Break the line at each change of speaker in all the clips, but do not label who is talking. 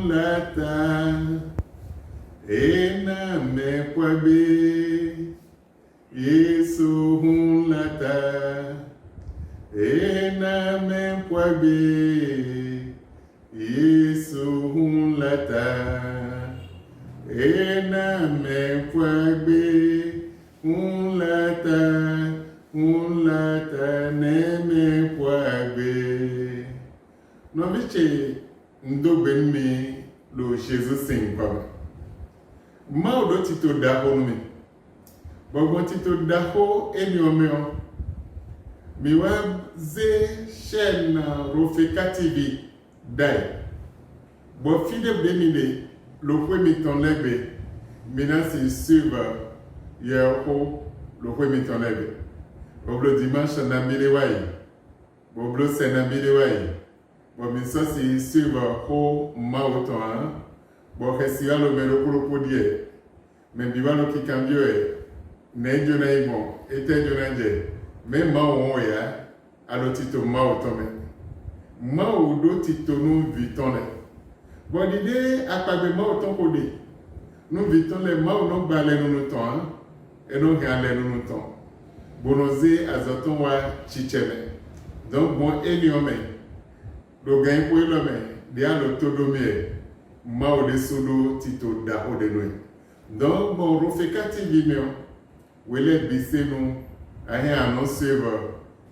lata ena mekwabe Yesu lata ena mekwabe Yesu lata ena mekwabe unlata neme kwabe no biche ndo benmi lo Jesus sing kwa ma odo tito daho mi bobo tito daho eni omeo mi wa ze chaîne Rofeka TV dai bo fide benile lo kwe mi ton lebe mina si suivre yeko lo kwe mi ton lebe boblo dimanche na milewai boblo sena milewai bo mi so si suivre ko mauton bo kesiwa lo mero kuro die me biwalo ki cambio ne jona imo ete jona je me mawo ya alo tito mauton me mawo do tito no vitone bo dide akpagbe mauton ko de no viton le mawo no gba lenu no ton e no ga lenu no ton bonoze azoton wa chicheme donc bon eliome do gain ko elome dia lo todomie ma o de sodo tito da o de no donc bon Rofeka TV me wele bisenu ahe annoncer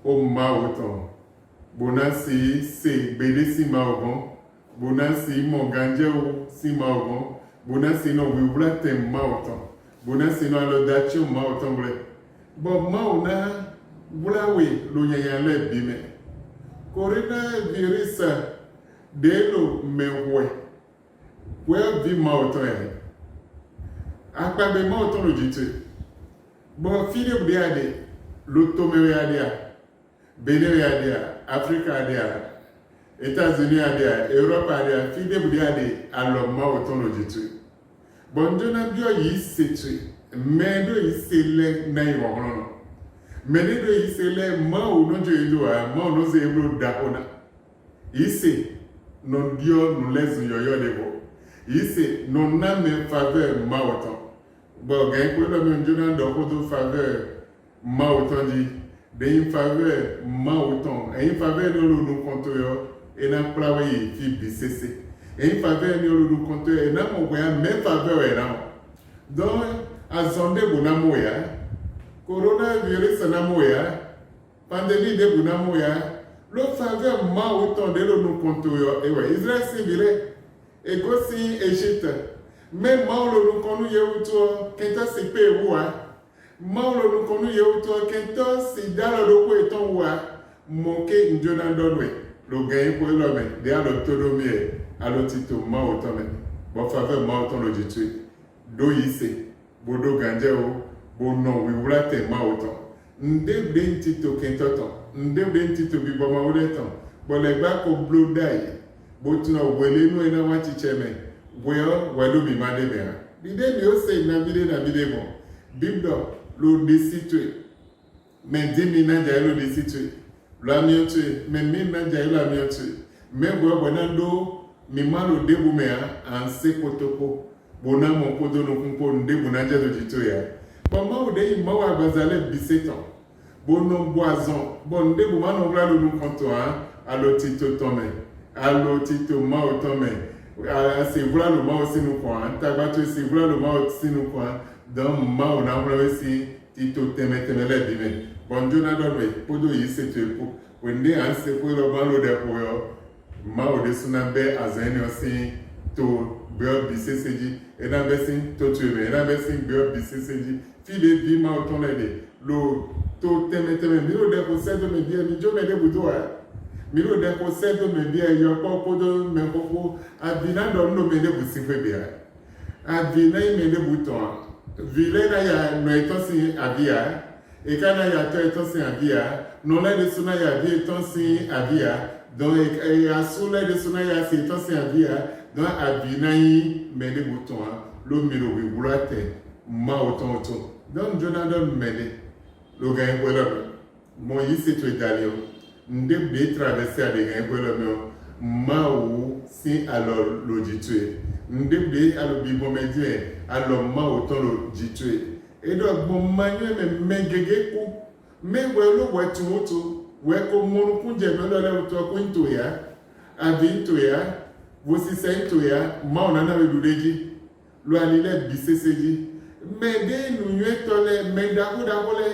o ma o ton bonasi se bedesi ma o bon bonasi mo ganje o si ma o bon bonasi no wi wlate ma o ton bonasi no lo dachi ma o ton bre Bob Mauna Bulawe Lunyale Bime Corina Virisa Delo Mewe Where be Mauton Akpabe Mauton Logite Bo Philip Diade Lutomere Adia Benin Adia Africa Adia États-Unis Adia Europe Adia Philip Diade Allo Mauton Logite Bonjona Bio Yi Setri Medo isele na iwono menedo isele ma unojo edo a ma unozo ebro da ona ise no dio no lezu yoyo debo ise no na me faveur ma oton bo ga ko lo me njuna do ko do faveur ma oton di de in faveur ma oton e in faveur no lu konto yo e na plawe yi fi bisese e in faveur no lu konto e na mo gwa me faveur e na donc azonde bunamoya coronavirus namoya pandémie de bunamoya lo faveur ma autant de lo konto yo ewa Israël sibire egosi Egypte même ma lo konu yewuto kenta sipe wa ma lo konu yewuto kenta si dalo lo ko eton wa moke njona donwe lo gain ko lo me de alo todomie alo tito ma autant me bo faveur ma autant lo jitu do yise bodo ganje o bono wiwulate ma oton ndebde ntito kentoton ndebde ntito bibo ma uleton bolegba ko blodai botuna welenu ena wachi cheme boyo welu mi madebe ha bide mi o se na bide bon bibdo lo desitwe men dimi na ja lo desitwe lo amiotwe men mi na ja lo amiotwe men bo bonando mi malo debu me ha anse kotoko bona mo kodo no kunpo ndebu na jedo jito ya mama o dey mawa bazale biseton bono boison bon ndebu ma no wala no konto ha alo tito tome alo tito ma o tome a se wala no ma o sinu kwa tagba to se wala no ma o sinu kwa dan ma o na wala si tito teme le bime bonjo na do we podo yi se to epo wende an se ko lo ba lo de ko yo ma o de sunambe azeni o si to Beo BCCG, et dans le signe Totume, et dans le signe Beo BCCG, fille de ma auton l'aide, l'eau, tout teme, miro de possède me bien, mi jo me de boudoa, miro de possède me bien, yo pas podo me koko, abina don no me de bousife bien, abina me de bouton, vile na ya no etonsi avia, et kana ya to etonsi avia, non la de suna ya vie etonsi avia, donc et a sula de suna ya si etonsi avia, dans abinayi mede bouton lo miro wi wulate ma oton donc Jonathan mede lo gain wala mo yisi to italien ndé traverser à des gain wala ma ou si alors le jitue ndebe alo bi bon medie alo ma autant le jitue et donc bon manu me gege ku me welo wetu moto we ko monu ku je me lo to ko into ya abi into ya wo si se into ya ma ona na we dudeji lo alile biseseji me de nu yue to le me da ko le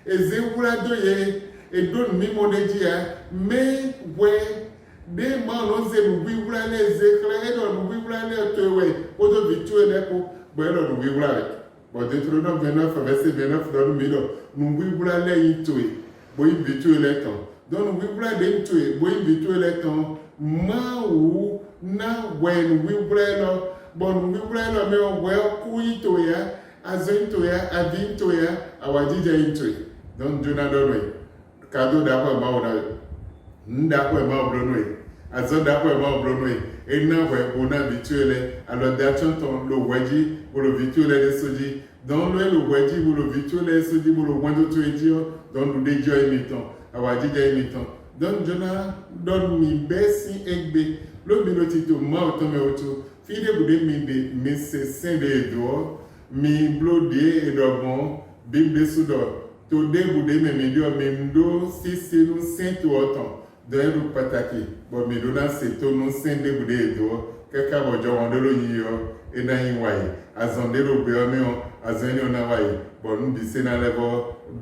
eze wura doye edon mi modeji ya me we de ma no ze bu wura le ze kle edon bu wura le to we o do bitu ele ko bo elo do wura le bo Deutéronome 29 verset 29 do mi do nu wura le yin to e bo yin bitu ele ton don wura de to e bo yin bitu ele ton ma wu na we nu wura lo bo nu wura lo me o we ku yin to ya azin to ya adin to ya awajija yin to e don jona do we kado da ko ma ona nda ko ma obrono azo da ko ma obrono ena we bona bituele alo da tonton lo waji lo bituele de soji don lo waji lo bituele soji lo wando to edio don do de joy miton awaji de miton don jona don mi besi egbe lo bi lo tito ma oto me oto fide bude mi de mi se sen de do mi blode edogbon bible sudo to de bude me mi dio mi ndo si se nu saint oton dẹ́rù pàtàkì bọ̀mìdó náà ṣètò ní sẹ́ndébùdé ètò kẹ́kẹ́ àbọ̀jọ́ wọn ló yí ọ ẹ̀dá yín wáyé àzọ̀ndérò gbé ọmọ yàn àzọ̀ẹ́ni ọ̀nà wáyé bọ̀nú bí sẹ́nà lẹ́bọ̀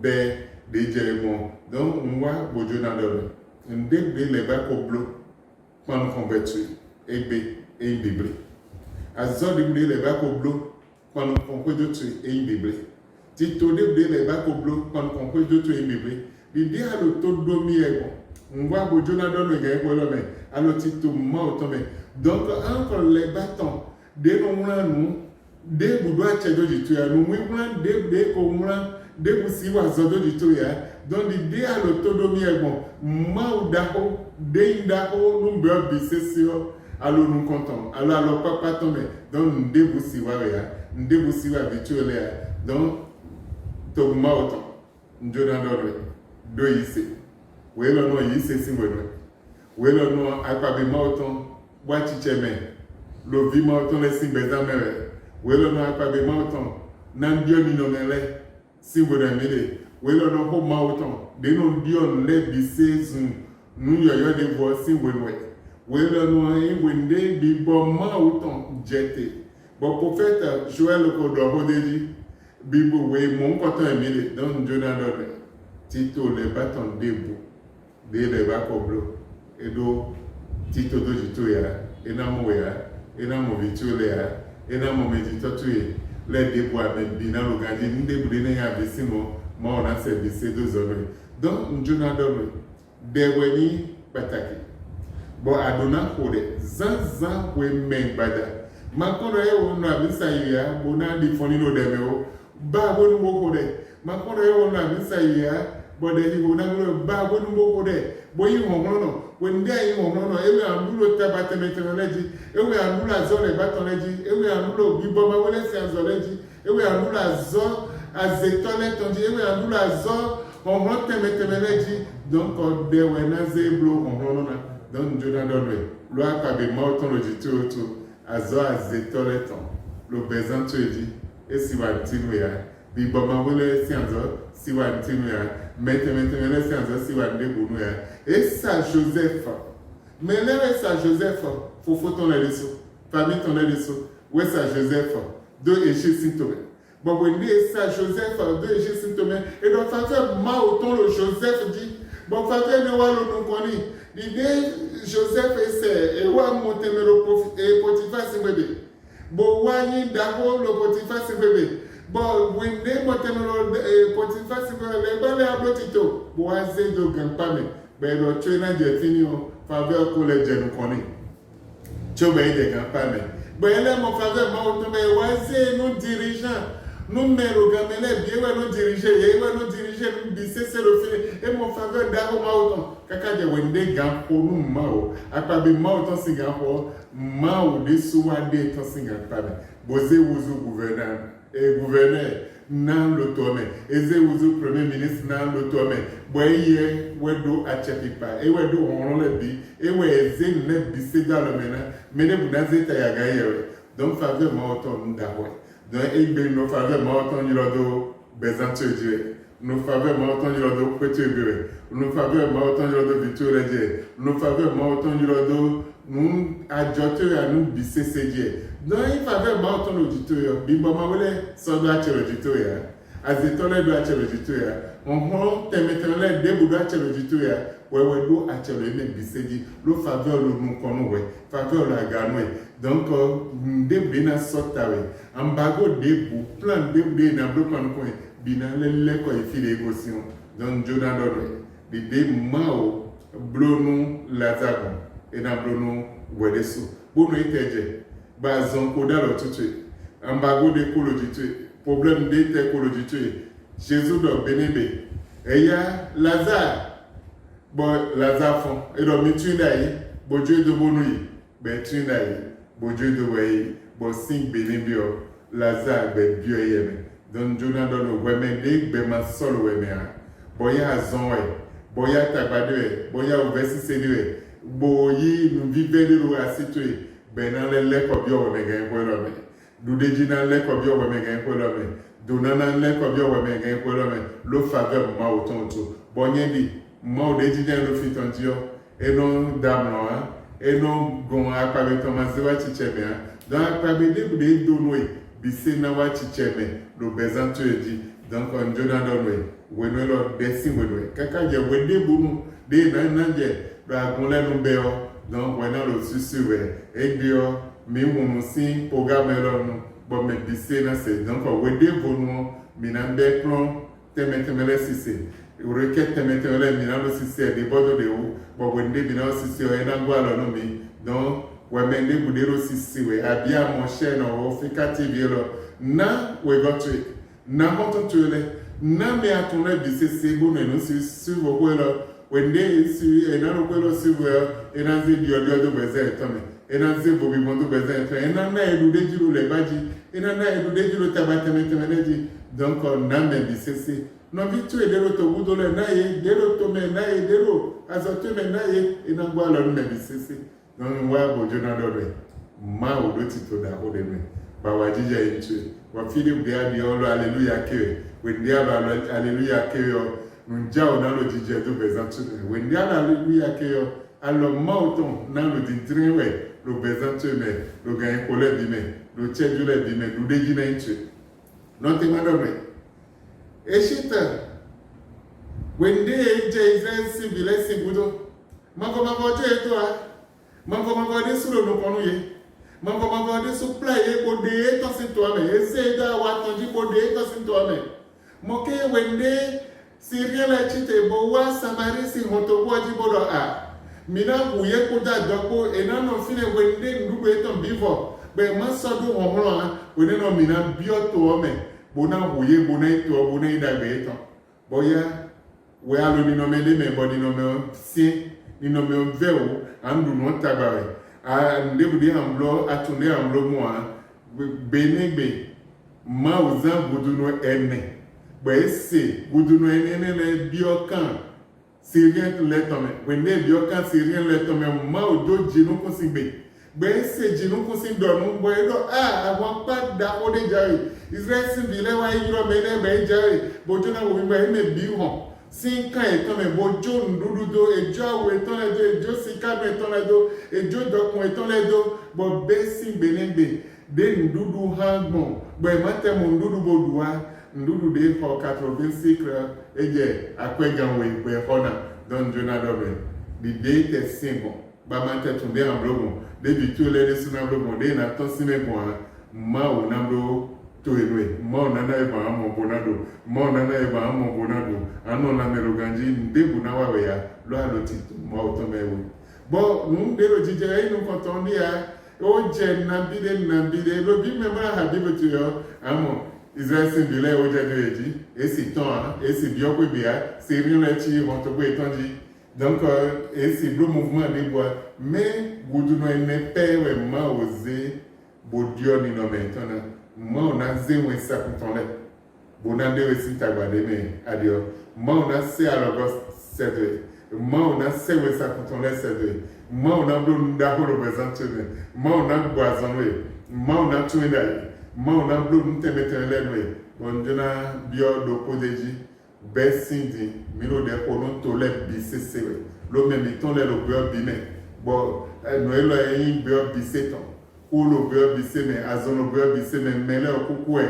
bẹ́ẹ̀ déjẹ́ ẹ̀gbọ́n dọ́n ń wá bòjó náà lọ́rọ̀ ndébùdé lẹ́bà kó bló pọ́n kàn bẹ̀ tu ẹgbẹ́ ẹ̀yìn bìbìrì àzọ̀débùdé lẹ́bà kó bló pọ́n kàn péjọ tu ẹ̀yìn bìbìrì títò débùdé lẹ́bà kó bló pọ́n kàn péjọ tu ẹ̀yìn bìbìrì bìdí àlò tó domi ẹ̀gbọ́n ngwa bojo na dono ga egwelo me alo tito ma otome donc encore les bâtons de no mranu de budo achedo jitu ya no mwan de ko mran de busi wa zodo jitu ya donc de alo todo mi egbon ma udako de indako no mbe bisesio alo nu content alo papa tome donc de busi wa ya de busi wa bituele ya donc to ma otom njona dono do yise welo no yise singweno welo no akwabe mauton bwa chicheme lo vi mauton le singbeza mere welo no akwabe mauton nan dio ni no mele singweno mele welo no ho mauton de no dio le bisezu nu yoyo de vo singweno welo no wende bi bo mauton jete bo prophète Joël ko do hodeji bibo we mon koton mele don jona do tito le bâton debout de le bakoblo edo tito do jito ya enamo vitule ya enamo medito tuye le debo abe bina lo gandi nde bude ne ya bisimo ma ona se bise do zono donc njuna do de weni pataki bo adona kode zanzan we men bada makono e wonu abisa ya bona di foni no demeo ba wonu kode makono e wonu abisa ya bode higo na ngolo ba wonu mboko de boyi hongono wende ayi hongono ewe andulo tabate meteleji ewe andula zole batoleji ewe andulo biboma wele si azoleji ewe andula zo azetole tonji ewe andula zo hongono temeteleji donc de wena zeblo hongono na don jona donwe lo akabe mauton lojitu oto azo azetole ton lo bezanto eji esi wa tinu ya biboma wele si azo si wa tinu ya maintenant c'est un si wande bono ya et ça Joseph mais là ça Joseph faut ton les dessous famille ton les dessous ouais ça Joseph de éché symptômes bon bon ça Joseph de éché symptômes et donc ça ma autant le Joseph dit bon frère ne wa lo non koni l'idée Joseph c'est et wa monter le Potiphar c'est bébé bon wa ni dako le Potiphar c'est bébé bon wende motemelo Potiphar le bale ablotito boaze do gampame belo chena jetini o faveur ko le jenu koni chobe de gampame bele mo faveur ma o to me waze no dirigeant no mero gamele biewe no diriger yewe no diriger bise se le fait et mon faveur da o ma o kaka de wende gampo no ma o akpabe ma o to singapo ma o de suwa de to singapo boze wuzu gouverneur et gouverneur nan l'automne. Eze ouzo premier ministre nan l'automne. Boye wedo achepipa. E wedo on le bi. E we eze ne bise dans le mena. Mene bunaze tayaga yewe. Donc faveur ma auton ndawe. Donc egbe no faveur ma auton yilodo bezanto dieu. No faveur ma auton yilodo kwetu ebere. No faveur ma auton yilodo victoire dieu. No faveur ma auton yilodo nous adjote à nous bise sedie. Donc il faveur ma auton auditorio. Bimba ma wele sodo acheroditoria. Azitole do acheroditoria. On temetele debu do acheroditoria. Ouais do acheroditoria bisedi. Lo faveur lo nous kono we. Faveur la ganwe. Donc debu na sotawe. Ambago debu plan debu na blo kono ko bina le ko ifile émotion. Donc Jonah donne. Bide mao blonu lazaro. Et dans blono wedeso. Bono iteje. Bazon koda lo tutu. Ambago de koloditue. Problème de koloditue. Jésus do benebe. Eya Lazare. Bon Lazare fond. Et do mitundai. Bo Dieu de bonui. Ben tundai. Bo Dieu de wei. Bo sing benebio. Lazare ben bio yeme. Don Jonah dono weme de be ma solo weme a. Boya azon we. Boya tabadwe. Boya ovesi senwe. Boyi nous vivons de l'eau à situer. Ben dans les lèvres comme yo weme gain pour l'homme. Doudeji dans les comme yo weme gain pour l'homme. Donana les comme yo weme gain pour l'homme. Le faveur ma autant tout. Bonyendi, ma doudeji dans le fitandio. Et non dame là. Et non gon akpabe Thomas wa chicheme. Dans akpabe de bude donwe. Bise na wa chicheme. Le bezanto dit. Donc on Jonah donwe. Wenwe lo desi wenwe. Kaka je wende bunu. De nananje. Ragonle numbeo. Donc wena lo susuwe. Egbio mi wonu si programme lo bon me bise na se. Donc wende vonu minambe plan temetemele sise. Requête temetemele minalo sise de bodo de ou. Bon wende minalo sise o enangwa lo no mi. Donc wemende budero sise we abia mon cher no ofikati bielo. Na we got it. Na moto tuele. Na me atone bise se bo no si wo kwelo. When they see another quello si well, and I say the other bezet, and I say Bobby Mondo bezet, and I know do they do le baji, and I know do they do tabatamenti, donc on n'a même bissé. Non, vite, et de l'auto, vous donnez naïe, de l'auto, mais naïe, de l'eau, as a tome naïe, et n'en voit l'homme même bissé. Non, moi, bon, je n'en donne. Ma ou de tito da ou de me. Bawadija intu. Wa Philip de Adiolo, alléluia, que, when they have alléluia, que, Njao nalo jijedo bezantu wendi hallelujah keyo alo mauton nalo dintrewe lo bezantu me lo gain kole bime lo chejule bime lo dejina intu nonte madome eshita wendi eje si bile singudo mako je to a mako de sulo no konu ye mako de supply e ko de to sin to me ese da wa tonji ko de to sin to me moke wendi Syria la chite bo wa samari si hoto bo jibodo a mina buye ko da dopo ena no fine wende ndugo eton bivo be masodu ohoro a wende no mina bioto ome bona buye bona eto bona ida be eton boya we alo ni no mele me body no me si ni no me veo andu no tabare a ndebudi amblo atunde amblo mo a benegbe ma uzan budu no ene Bese, Gouduno ene biokan, Syrien letome, wende biokan Syrien letome, ma odo jino konsigbe. Bese jino konsigbe donou, boyedo, avant pas da ode jari. Israël sin vile wa yiro mene be jari, bojo na wimba eme biwon. Sin kan etome, bojo ndudu do, ejo awe eton ledo, ejo sikado eton ledo, ejo dokon eton ledo, bo besi benende, de ndudu hangbon, boye mate mon ndudu bodua. Ndudu de for 80 cycles eje akweganwe pe hona don Jonah dobe the date is simple ba mante tunde amblogo de bitule de sunablogo de na to sine bon ma o nablo to enwe ma na na e ba amo bonado ma na na e ba amo bonado ano na meroganji ndebu na wawe ya lo alotito ma o to mewo bo nu de ro jije inu konton dia o je na bide lo bi memra habibu to yo amo Israël sin bile o je de eji esi ton esi biokwe bia c'est rien là chi vont te étendre donc esi le mouvement des bois mais gudu no ene pewe ma oser bodio ni no mentona ma on a zéro ça pour ton bonande wesi tagbademe adio mauna se alogo sedwe mauna se wesa kutonle sedwe mauna blo ndaholo bezantene mauna boazonwe mauna tuenda mauna blo ntemetenlenwe onjona bio do podeji besindi miro de konon to le bisesewe lo memi ton le lo bio bime bo noelo yin bio biseton ou lo bio biseme azono bio biseme mele okukwe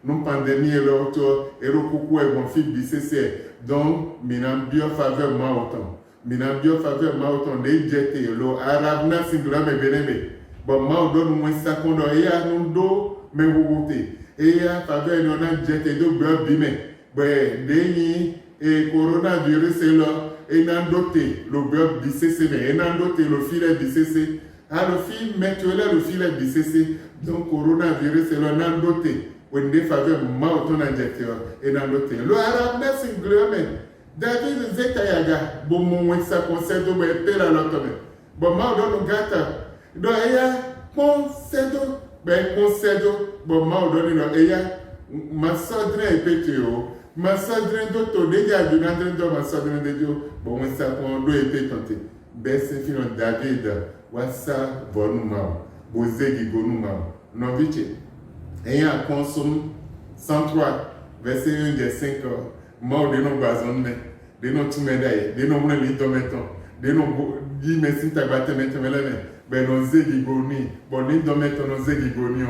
non pandémie et l'autre et le coucou est mon fils BCC donc minam bio faveur ma autant minam bio faveur ma autant des jetés le arabe na singla me beneme bon ma donne moins ça qu'on doit y a nous do me wote et ya faveur non a jeté do bio bime ben deni et coronavirus est là et nan doté le bio BCC et nan doté le filet BCC ah le fil mettre là le filet BCC donc coronavirus est là nan doté when they favor mauton and jetio et dans l'autre. Le arabe n'a singulièrement. David Zetayaga, bon mon sa concedo me pera l'autre. Bon maudon gata. Do eya concedo, ben concedo, bon maudon no eya ma sodre e petio. Ma sodre d'auto déjà du nandre do ma sodre de Dieu. Bon sa con do e petante. Ben c'est fino David wasa bonu mau. Bozegi gonu mau. Non vice. Ayant consomme 103, verset 1 des 5 mort de nos bazons, de nos tumédailles, de nos moulins dométons, de nos guillemets tabaté maintenant, ben nos zégigoni, bon les dométons, nos zégigoni,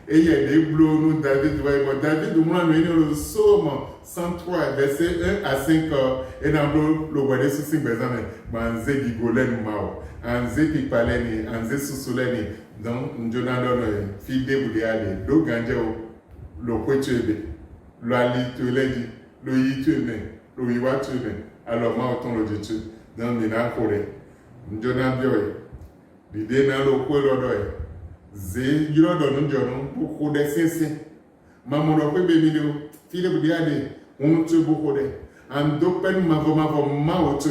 et il y a des blots, nous, David, David, nous avons le psaume 103, verset 1 à 5 et dans le roi des soucis, ben zégigolen mao, en zégipaleni, en zésouleni. Donc, nous avons fille de Boudiade, le Ganjao, le Poituebe, le Alitueleji, le Yituene, le Iwatuene, alors moi, autant le Dieu, dans le Minakore, nous avons l'idée dans le Kouelodoy, Zé, you don't know, beaucoup de sensei. Maman, le Poube vidéo, fille de Boudiade, on tue beaucoup de. En dopen, ma maman, tue.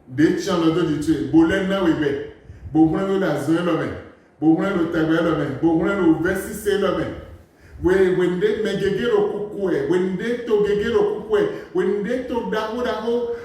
Des chiens de Dieu, Bolena, Webe, beaucoup de la zone, Bohuna lo tagbalo bohuna lo versise lo wende megegero kukue wende to gegero kukue wende to daho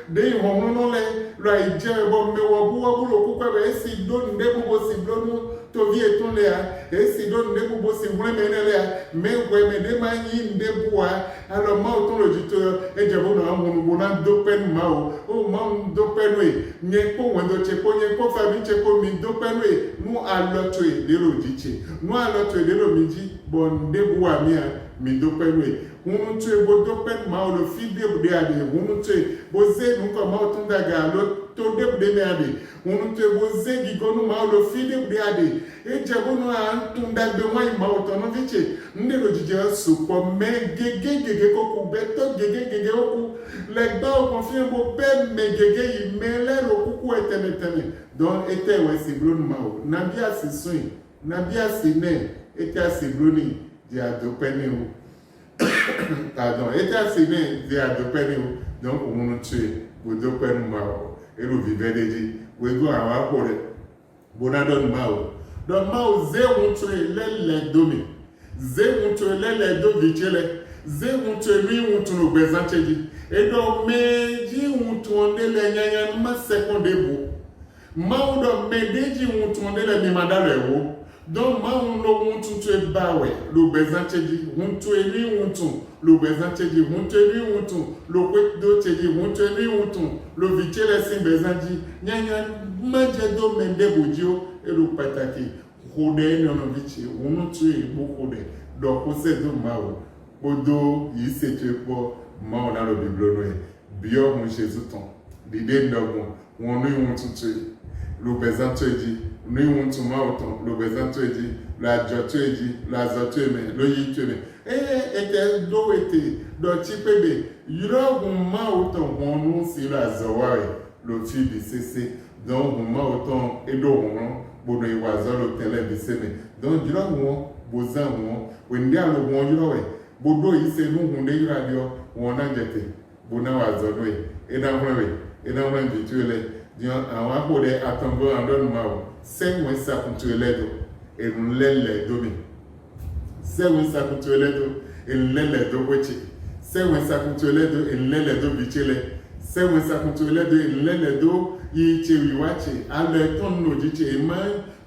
de hono le lo ije bo me wo lo kukue be si don de bo si blonu to vie ton le e si don de bo si wure me ne le me we me de manyi nde bua alo ma o ton lo jito e je bo no amunu bo na do pen ma o ma do pen we nye ko wendo che ko nye ko fa mi che ko mi do pen we nu alo to e de lo jiche nu alo to e de lo mi ji bon de bua mi a mi do pen we hunu tue bo do pen ma o lo fi de bu de ade hunu tue bo ze nu ko ma o ton daga lo to de bu de me ade hunu tue bo ze gi gonu ma o lo fi de bu de ade e je bo no an tun da de wa ma o to no viche nde lo jije su ko me gege ko ku beto gege o ku le gba o confirme bo pe me gege yi me le ro ku ku eteme don ete we si blon ma o na bia si sun na bia si ne ete si bloni di adopeni o pardon ete si ne di adopeni o donc o mo tue bo dopeni ma o e lo vive deji we go awa ko re bonado ma o don ma o ze un tue le domi ze un tue le do vichele ze un tue mi un tu no bezanteji e do meji un tu onde le nyanya ma seconde bo ma o do medeji un tu onde le mi madale wo don ma un lo un tu tue bawe lo bezanteji un tu eri un tu lo bezanteji un tu eri un tu lo kwedo teji un tu eri un tu lo vichele sin bezanji nyanya ma je do mende bojo e lo pataki kode no vichi un tu e bo kode do ko se do ma o odo yi se tu po ma o na lo biblo no e bio mo Jesus ton dide ndogun won nu won tutu lo bezanteji nu won tu ma o ton lo bezanteji la joteji la zoteme lo yi teme ete do ete do chipebe yiro gun ma o ton won nu si la zaware lo fi bi sese donc ma o ton edo won bodo iwazo lo tele bi seme donc yiro won bozan won when dia lo won yiro we bodo yi se nu hun de yira dio won na jete bona wazo no e na hwe bitule dio àwọn apo de atongo andon ma o se won sa kuntule do e lele do mi se won sa kuntule do e lele do wechi se wensa kuntueledo enleledo bichele se wensa kuntueledo enleledo yiche wiwache ale ton no jiche ema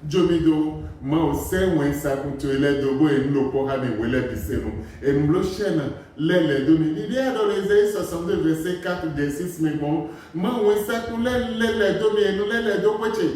jomido ma o se wensa kuntueledo bo enlopo ha me wele bisenu enlo chena leledo mi il y a dans Ésaïe 62 verset 4 des 6 mais bon ma wensa kunleledo mi enleledo kweche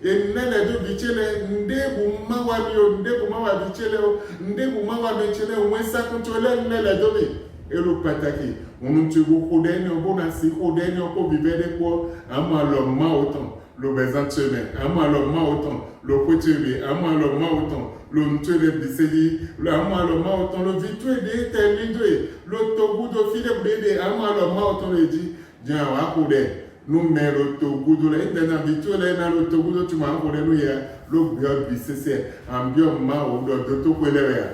enleledo bichele ndebu mawabio ndebu mawabichele ndebu mawabichele wensa kuntueledo mi elo pataki on tu go kodeni obona si kodeni oko bibede ko amalo ma autant lo bezantene amalo ma autant lo kwetebe amalo ma autant lo ntwede bisedi lo amalo ma autant lo vitwede telidwe lo togudo file bede amalo ma autant le di dia wa kode numero togudo le ndana bitwele na lo togudo tu ma kode no ya lo bio bisese ambio ma o do to kwele ya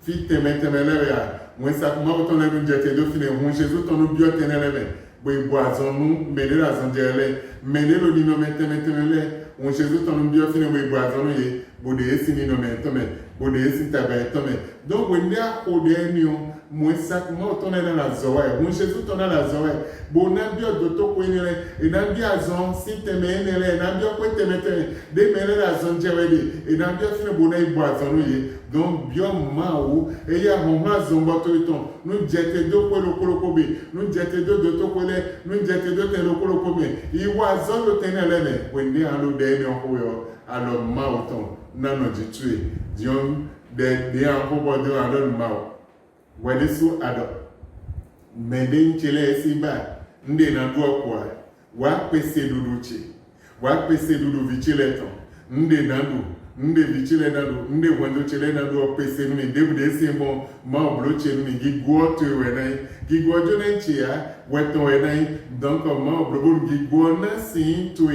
fi temetemele ya moi ça comment autant les budgets de finir mon Jésus ton bio teneleme boy boison nous mêler la zandele mêler le dino metemele mon Jésus ton bio finir boy boison ye bodé sini no metome bodé sitabe tome donc on dia kodeni moi ça comment autant dans la zoe mon Jésus ton dans la zoe bona bio doto ko enele e na bia zon si temenele na bio ko temete de mêler la zandele e na bio finir bona boison ye donc bien mao et ya homa zombato eton nous jete do ko lokolokobe nous jete do to ko le nous jete do te lokolokobe iwa zolo tenelele wende alo de ni okoyo alo mao ton nano jitue dion de ankobo de alo mao wede su ado mede nchele esiba nde na do kwa wa pese duduchi wa pese dudu vichile ton nde na do nde bichile na do nde wando chile na do pese mi debude simbo ma oblo chile mi gigwo to wenai gigwo jone chia weton wenai donc ma oblo gigwo na sin to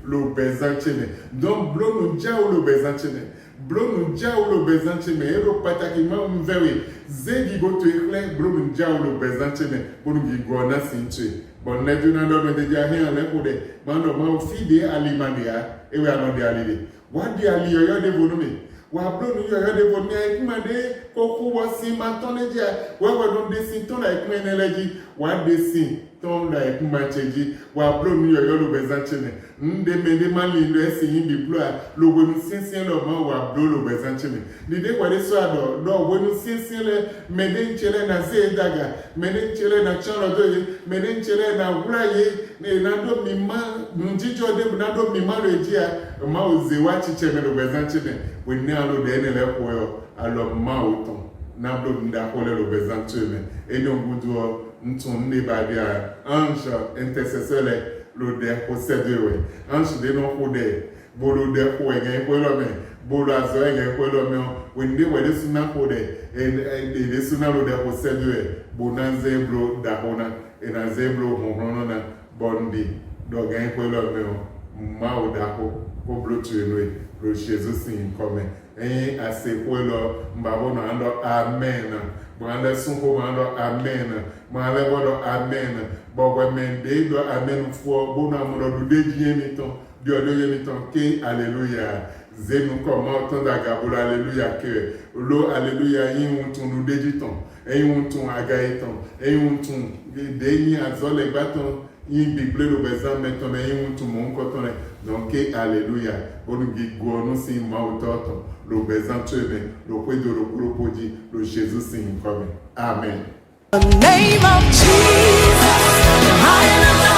lo bezan chile donc blo no jaw lo bezan chile blo no jaw lo bezan chile ero pataki ma mvewe ze gigo to ekle blo no jaw lo bezan chile blo gigwo na sin to bon ne do na do de jahi ale ko de ma no ma fide alimania e we ano de alile wadi ali yoyo de volume wa blo nu yoyo de volume ai kuma de koku wo si ma ton le dia wa don de sin ton la kuma energy wa de sin ton la kuma cheji wa blo nu yoyo lo bezanchene nde mende mali ndo esi bi blo lo wonu sinsin lo ma wa blo lo bezanchene ni de kwa de so ado do wonu sinsin le mende nchele na ze daga mende nchele na chano do mende nchele na wura ye na do mi ma njijo de na do mi ma lo dia ma oze wa chiche me lo bezanchene we ni alo de enele ko alo ma oton na blo nda ko le lo bezanchene enyo gudu ntun ne ba dia ange intercesseur lo de possède we ange de no ko de bolo de ko egen ko lo me bolo azo egen ko lo me we ndi we de suna ko de de suna lo de possède we bonanze blo da hona na zebro hono na bondi do gen ko lo me ma o da ko blo tu enwe lo Jesus in come ase ko lo mbabo na ando amen Mwale sunko mwando amen. Mwale wodo amen. Bogwe mende do amen fwo bona mwodo dudeji yemiton. Diodo yemiton ke alléluia. Zenu koma otonda gabula alléluia ke. Lo alléluia yin wuntun dudeji ton. Yin wuntun agayeton. Yin wuntun deyi azole baton. Yin bible lo bezan meton me yin wuntun mon koton. Donc alléluia. Onu gigwo no si ma ototon. Lo bezan tuebe, lo kwedo lo kuropoji, lo Jesus in coming. Amen.
The name of Jesus, I love